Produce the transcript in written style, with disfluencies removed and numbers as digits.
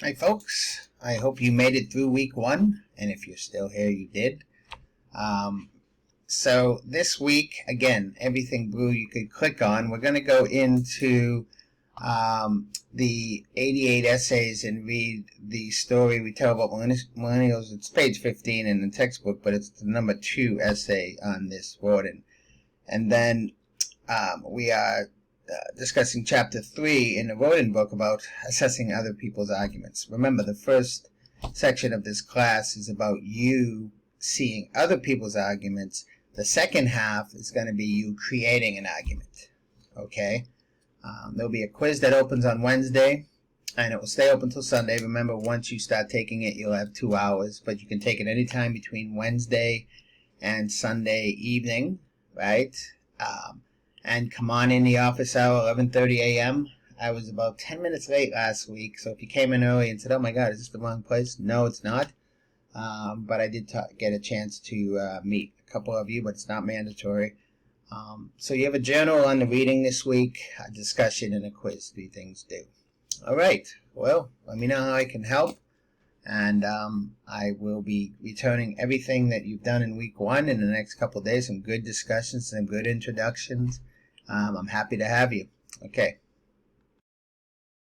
Hi folks, I hope you made it through week one, and if you're still here, you did. So this week, again, everything blue you could click on. We're going to go into the 88 essays and read the story we tell about millennials. It's page 15 in the textbook, but it's the number 2 essay on this Rodin. And then we are discussing chapter 3 in the Rodin book about assessing other people's arguments. Remember, the first section of this class is about you seeing other people's arguments. The second half is going to be you creating an argument. Okay? There'll be a quiz that opens on Wednesday, and it will stay open until Sunday. Remember, once you start taking it, you'll have 2 hours, but you can take it anytime between Wednesday and Sunday evening, right? And come on in the office hour, 11:30 a.m. I was about 10 minutes late last week, so if you came in early and said, oh my god, is this the wrong place? No, it's not. But I did get a chance to meet a couple of you, but it's not mandatory. So you have a journal on the reading this week, a discussion, and a quiz. 3 things due. Alright, well, let me know how I can help. And I will be returning everything that you've done in week 1 in the next couple of days. Some good discussions, some good introductions. I'm happy to have you. Okay.